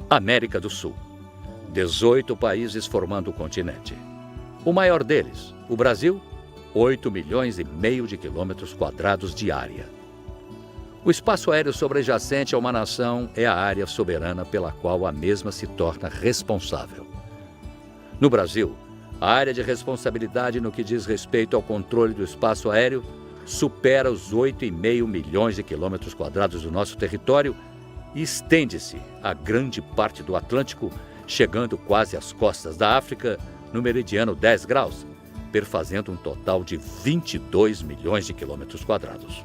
América do Sul. 18 países formando o continente. O maior deles, o Brasil, 8,5 milhões de quilômetros quadrados de área. O espaço aéreo sobrejacente a uma nação é a área soberana pela qual a mesma se torna responsável. No Brasil, a área de responsabilidade no que diz respeito ao controle do espaço aéreo supera os 8,5 milhões de quilômetros quadrados do nosso território e estende-se a grande parte do Atlântico, chegando quase às costas da África, no meridiano 10 graus, perfazendo um total de 22 milhões de quilômetros quadrados.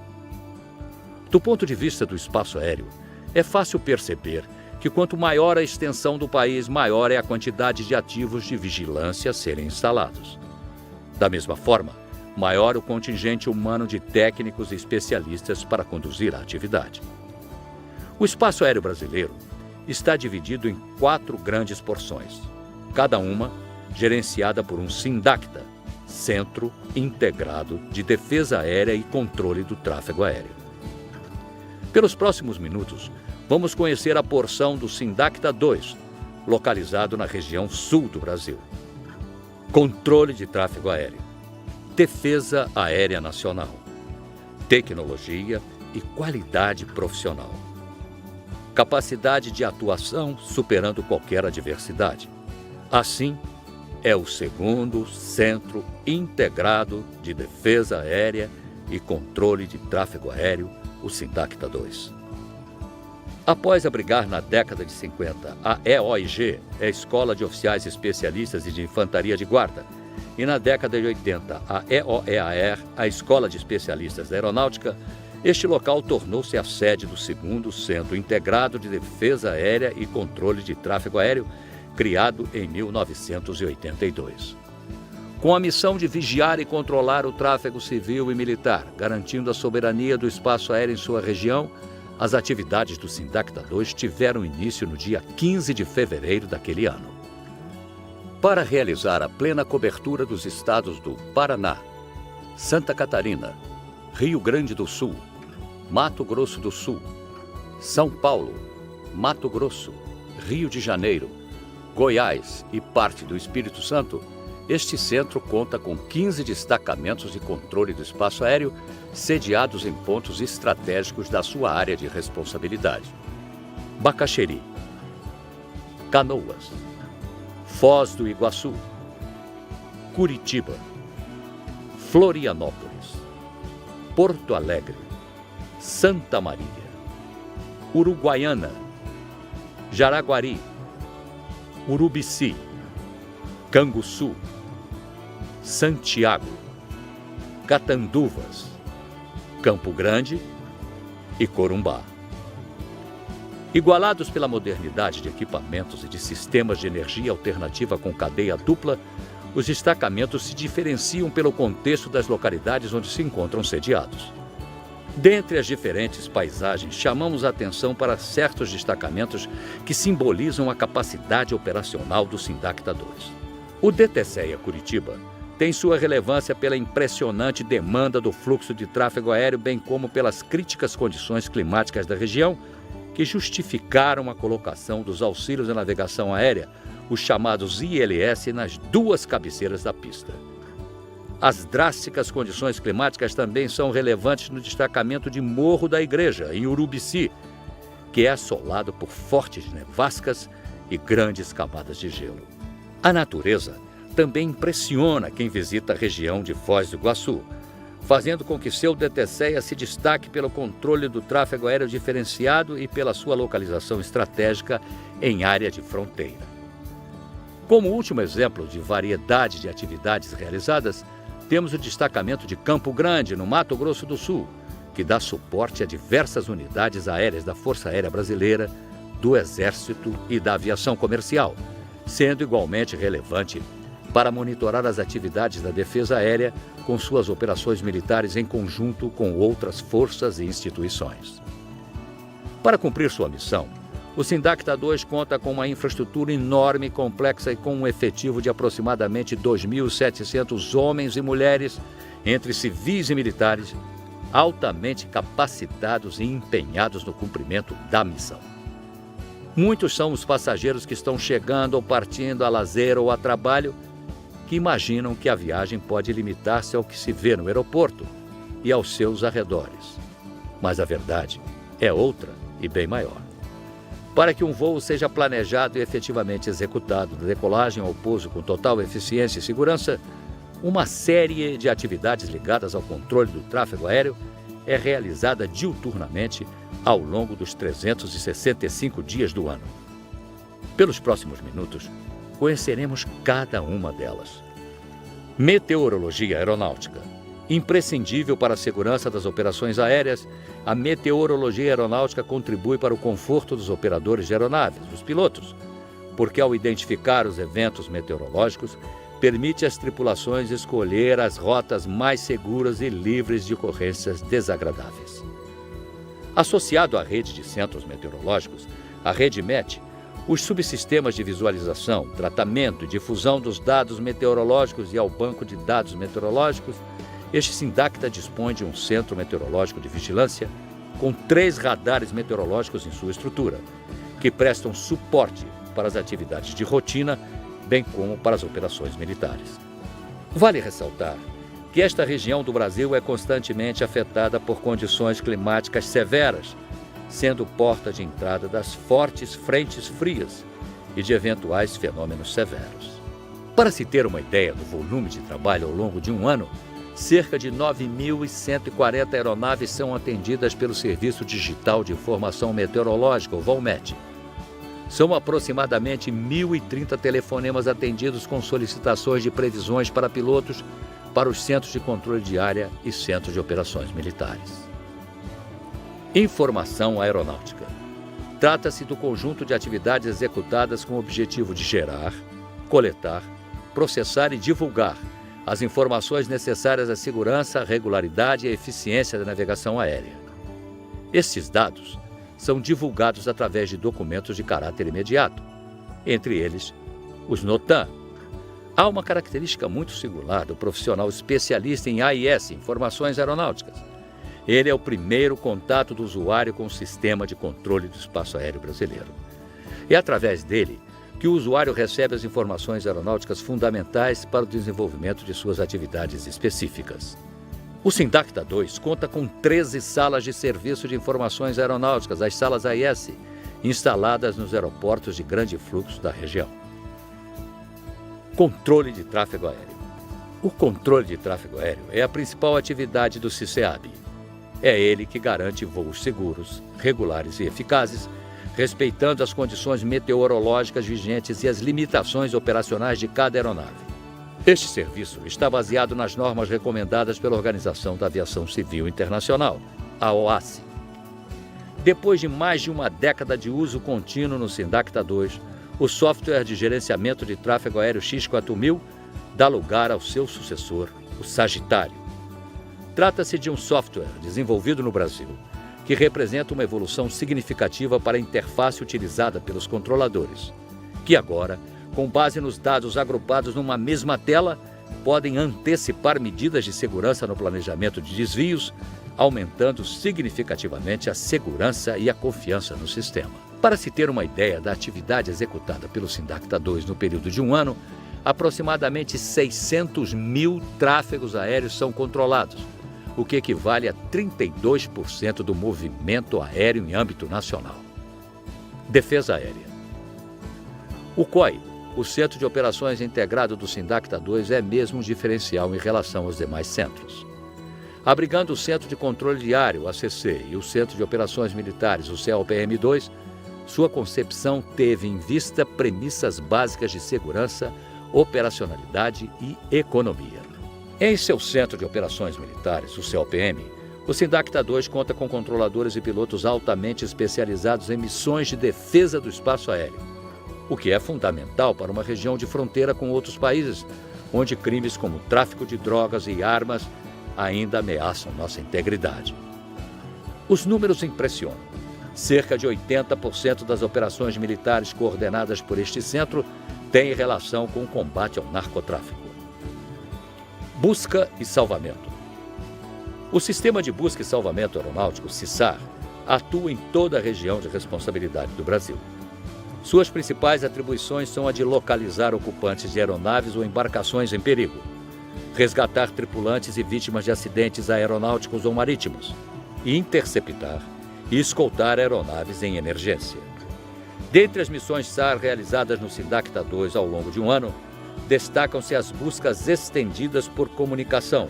Do ponto de vista do espaço aéreo, é fácil perceber que quanto maior a extensão do país, maior é a quantidade de ativos de vigilância a serem instalados. Da mesma forma, maior o contingente humano de técnicos e especialistas para conduzir a atividade. O espaço aéreo brasileiro está dividido em 4 grandes porções, cada uma gerenciada por um SINDACTA, Centro Integrado de Defesa Aérea e Controle do Tráfego Aéreo. Pelos próximos minutos, vamos conhecer a porção do SINDACTA 2, localizado na região sul do Brasil. Controle de tráfego aéreo, Defesa Aérea Nacional, tecnologia e qualidade profissional. Capacidade de atuação superando qualquer adversidade. Assim, é o segundo Centro Integrado de Defesa Aérea e Controle de Tráfego Aéreo, o SINDACTA 2. Após abrigar na década de 50 a EOIG, a Escola de Oficiais Especialistas e de Infantaria de Guarda, e na década de 80 a EOEAR, a Escola de Especialistas da Aeronáutica, este local tornou-se a sede do segundo Centro Integrado de Defesa Aérea e Controle de Tráfego Aéreo, criado em 1982. Com a missão de vigiar e controlar o tráfego civil e militar, garantindo a soberania do espaço aéreo em sua região, as atividades do SINDACTA 2 tiveram início no dia 15 de fevereiro daquele ano. Para realizar a plena cobertura dos estados do Paraná, Santa Catarina, Rio Grande do Sul, Mato Grosso do Sul, São Paulo, Mato Grosso, Rio de Janeiro, Goiás e parte do Espírito Santo, este centro conta com 15 destacamentos de controle do espaço aéreo, sediados em pontos estratégicos da sua área de responsabilidade. Bacaxeri, Canoas, Foz do Iguaçu, Curitiba, Florianópolis, Porto Alegre, Santa Maria, Uruguaiana, Jaraguari, Urubici, Canguçu, Santiago, Catanduvas, Campo Grande e Corumbá. Igualados pela modernidade de equipamentos e de sistemas de energia alternativa com cadeia dupla, os destacamentos se diferenciam pelo contexto das localidades onde se encontram sediados. Dentre as diferentes paisagens, chamamos a atenção para certos destacamentos que simbolizam a capacidade operacional do SINDACTA 2. O DTCEA Curitiba tem sua relevância pela impressionante demanda do fluxo de tráfego aéreo, bem como pelas críticas condições climáticas da região, que justificaram a colocação dos auxílios de navegação aérea, os chamados ILS, nas 2 cabeceiras da pista. As drásticas condições climáticas também são relevantes no destacamento de Morro da Igreja, em Urubici, que é assolado por fortes nevascas e grandes camadas de gelo. A natureza também impressiona quem visita a região de Foz do Iguaçu, fazendo com que seu DTCEA se destaque pelo controle do tráfego aéreo diferenciado e pela sua localização estratégica em área de fronteira. Como último exemplo de variedade de atividades realizadas, temos o destacamento de Campo Grande, no Mato Grosso do Sul, que dá suporte a diversas unidades aéreas da Força Aérea Brasileira, do Exército e da Aviação Comercial, sendo igualmente relevante para monitorar as atividades da defesa aérea com suas operações militares em conjunto com outras forças e instituições. Para cumprir sua missão, o SINDACTA 2 conta com uma infraestrutura enorme e complexa e com um efetivo de aproximadamente 2.700 homens e mulheres, entre civis e militares, altamente capacitados e empenhados no cumprimento da missão. Muitos são os passageiros que estão chegando ou partindo a lazer ou a trabalho que imaginam que a viagem pode limitar-se ao que se vê no aeroporto e aos seus arredores. Mas a verdade é outra e bem maior. Para que um voo seja planejado e efetivamente executado, da decolagem ao pouso com total eficiência e segurança, uma série de atividades ligadas ao controle do tráfego aéreo é realizada diuturnamente ao longo dos 365 dias do ano. Pelos próximos minutos, conheceremos cada uma delas. Meteorologia aeronáutica. Imprescindível para a segurança das operações aéreas, a meteorologia aeronáutica contribui para o conforto dos operadores de aeronaves, os pilotos, porque ao identificar os eventos meteorológicos, permite às tripulações escolher as rotas mais seguras e livres de ocorrências desagradáveis. Associado à rede de centros meteorológicos, a rede MET, os subsistemas de visualização, tratamento e difusão dos dados meteorológicos e ao banco de dados meteorológicos, este SINDACTA dispõe de um centro meteorológico de vigilância com 3 radares meteorológicos em sua estrutura, que prestam suporte para as atividades de rotina, bem como para as operações militares. Vale ressaltar que esta região do Brasil é constantemente afetada por condições climáticas severas, sendo porta de entrada das fortes frentes frias e de eventuais fenômenos severos. Para se ter uma ideia do volume de trabalho ao longo de um ano, cerca de 9.140 aeronaves são atendidas pelo Serviço Digital de Informação Meteorológica, o VOLMET. São aproximadamente 1.030 telefonemas atendidos com solicitações de previsões para pilotos para os centros de controle de área e centros de operações militares. Informação aeronáutica. Trata-se do conjunto de atividades executadas com o objetivo de gerar, coletar, processar e divulgar as informações necessárias à segurança, regularidade e eficiência da navegação aérea. Estes dados são divulgados através de documentos de caráter imediato, entre eles os NOTAM. Há uma característica muito singular do profissional especialista em AIS, Informações Aeronáuticas. Ele é o primeiro contato do usuário com o sistema de controle do espaço aéreo brasileiro. É através dele que o usuário recebe as informações aeronáuticas fundamentais para o desenvolvimento de suas atividades específicas. O SINDACTA 2 conta com 13 salas de serviço de informações aeronáuticas, as salas AIS, instaladas nos aeroportos de grande fluxo da região. Controle de tráfego aéreo. O controle de tráfego aéreo é a principal atividade do CICEAB. É ele que garante voos seguros, regulares e eficazes, respeitando as condições meteorológicas vigentes e as limitações operacionais de cada aeronave. Este serviço está baseado nas normas recomendadas pela Organização da Aviação Civil Internacional, a OACI. Depois de mais de uma década de uso contínuo no SINDACTA 2, o software de gerenciamento de tráfego aéreo X4000 dá lugar ao seu sucessor, o Sagitário. Trata-se de um software desenvolvido no Brasil, que representa uma evolução significativa para a interface utilizada pelos controladores, que agora, com base nos dados agrupados numa mesma tela, podem antecipar medidas de segurança no planejamento de desvios, aumentando significativamente a segurança e a confiança no sistema. Para se ter uma ideia da atividade executada pelo SINDACTA 2 no período de um ano, aproximadamente 600 mil tráfegos aéreos são controlados, o que equivale a 32% do movimento aéreo em âmbito nacional. Defesa aérea. O COI, o Centro de Operações Integrado do SINDACTA 2, é mesmo um diferencial em relação aos demais centros. Abrigando o Centro de Controle de Área, o ACC, e o Centro de Operações Militares, o CELPM-2, sua concepção teve em vista premissas básicas de segurança, operacionalidade e economia. Em seu Centro de Operações Militares, o CELPM, o SINDACTA 2 conta com controladores e pilotos altamente especializados em missões de defesa do espaço aéreo, o que é fundamental para uma região de fronteira com outros países, onde crimes como tráfico de drogas e armas ainda ameaçam nossa integridade. Os números impressionam. Cerca de 80% das operações militares coordenadas por este centro têm relação com o combate ao narcotráfico. Busca e salvamento. O Sistema de Busca e Salvamento Aeronáutico, SISAR, atua em toda a região de responsabilidade do Brasil. Suas principais atribuições são a de localizar ocupantes de aeronaves ou embarcações em perigo, resgatar tripulantes e vítimas de acidentes aeronáuticos ou marítimos, e interceptar e escoltar aeronaves em emergência. Dentre as missões SAR realizadas no SINDACTA-2 ao longo de um ano, destacam-se as buscas estendidas por comunicação,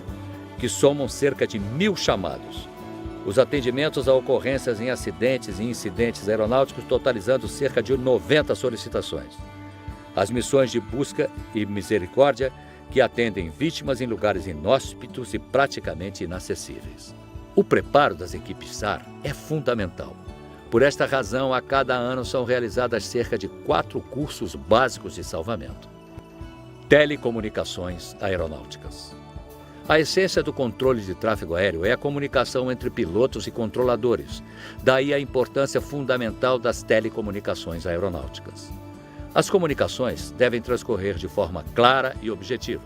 que somam cerca de 1.000 chamados, os atendimentos a ocorrências em acidentes e incidentes aeronáuticos, totalizando cerca de 90 solicitações, as missões de busca e misericórdia, que atendem vítimas em lugares inóspitos e praticamente inacessíveis. O preparo das equipes SAR é fundamental. Por esta razão, a cada ano são realizadas cerca de 4 cursos básicos de salvamento. Telecomunicações aeronáuticas. A essência do controle de tráfego aéreo é a comunicação entre pilotos e controladores, daí a importância fundamental das telecomunicações aeronáuticas. As comunicações devem transcorrer de forma clara e objetiva.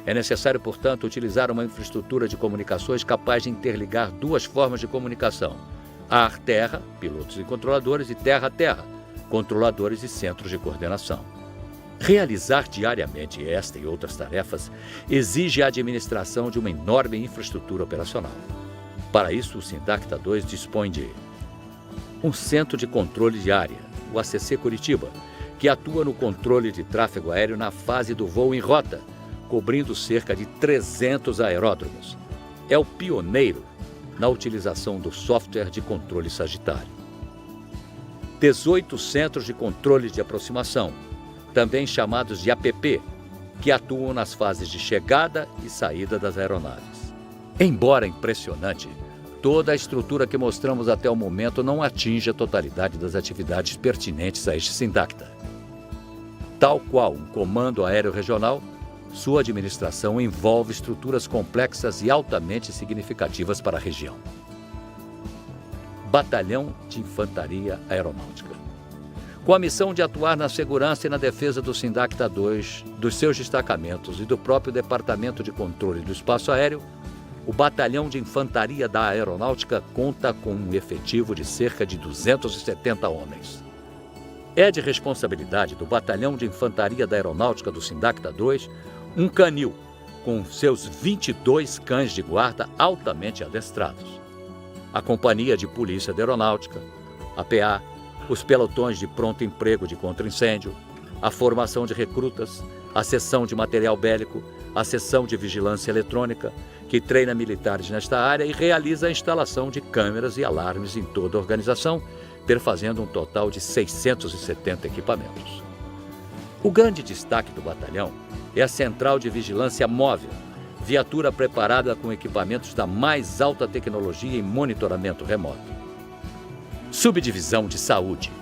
É necessário, portanto, utilizar uma infraestrutura de comunicações capaz de interligar 2 formas de comunicação: ar-terra, pilotos e controladores, e terra-terra, controladores e centros de coordenação. Realizar diariamente esta e outras tarefas exige a administração de uma enorme infraestrutura operacional. Para isso, o SINDACTA-2 dispõe de um Centro de Controle de Área, o ACC Curitiba, que atua no controle de tráfego aéreo na fase do voo em rota, cobrindo cerca de 300 aeródromos. É o pioneiro na utilização do software de controle sagitário. 18 Centros de Controle de Aproximação, também chamados de APP, que atuam nas fases de chegada e saída das aeronaves. Embora impressionante, toda a estrutura que mostramos até o momento não atinge a totalidade das atividades pertinentes a este SINDACTA. Tal qual um comando aéreo regional, sua administração envolve estruturas complexas e altamente significativas para a região. Batalhão de Infantaria Aeronáutica. Com a missão de atuar na segurança e na defesa do SINDACTA-2, dos seus destacamentos e do próprio Departamento de Controle do Espaço Aéreo, o Batalhão de Infantaria da Aeronáutica conta com um efetivo de cerca de 270 homens. É de responsabilidade do Batalhão de Infantaria da Aeronáutica do SINDACTA-2 um canil, com seus 22 cães de guarda altamente adestrados. A Companhia de Polícia da Aeronáutica, a PA, os pelotões de pronto emprego de contra-incêndio, a formação de recrutas, a seção de material bélico, a seção de vigilância eletrônica, que treina militares nesta área e realiza a instalação de câmeras e alarmes em toda a organização, perfazendo um total de 670 equipamentos. O grande destaque do batalhão é a Central de Vigilância Móvel, viatura preparada com equipamentos da mais alta tecnologia e monitoramento remoto. Subdivisão de Saúde.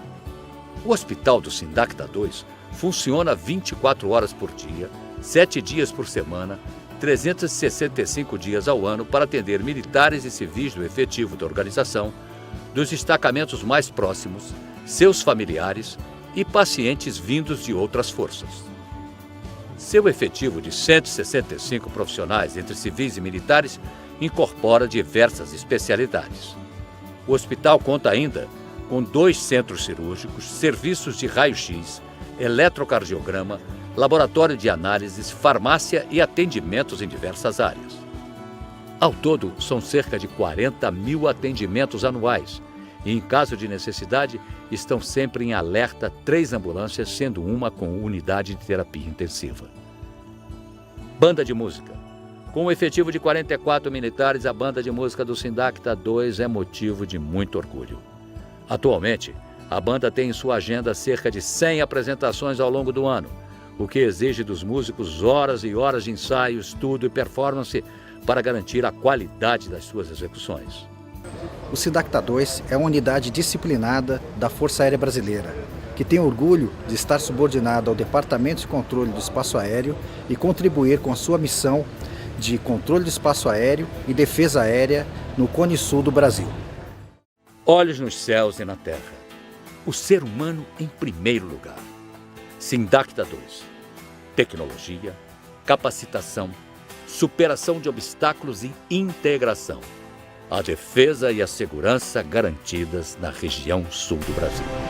O hospital do SINDACTA-2 funciona 24 horas por dia, 7 dias por semana, 365 dias ao ano para atender militares e civis do efetivo da organização, dos destacamentos mais próximos, seus familiares e pacientes vindos de outras forças. Seu efetivo de 165 profissionais entre civis e militares incorpora diversas especialidades. O hospital conta ainda com 2 centros cirúrgicos, serviços de raio-x, eletrocardiograma, laboratório de análises, farmácia e atendimentos em diversas áreas. Ao todo, são cerca de 40.000 atendimentos anuais e, em caso de necessidade, estão sempre em alerta 3 ambulâncias, sendo uma com unidade de terapia intensiva. Banda de música. Com um efetivo de 44 militares, a banda de música do SINDACTA-2 é motivo de muito orgulho. Atualmente, a banda tem em sua agenda cerca de 100 apresentações ao longo do ano, o que exige dos músicos horas e horas de ensaio, estudo e performance para garantir a qualidade das suas execuções. O SINDACTA-2 é uma unidade disciplinada da Força Aérea Brasileira, que tem orgulho de estar subordinado ao Departamento de Controle do Espaço Aéreo e contribuir com a sua missão de controle do espaço aéreo e defesa aérea no Cone Sul do Brasil. Olhos nos céus e na terra. O ser humano em primeiro lugar. SINDACTA-2. Tecnologia, capacitação, superação de obstáculos e integração. A defesa e a segurança garantidas na região sul do Brasil.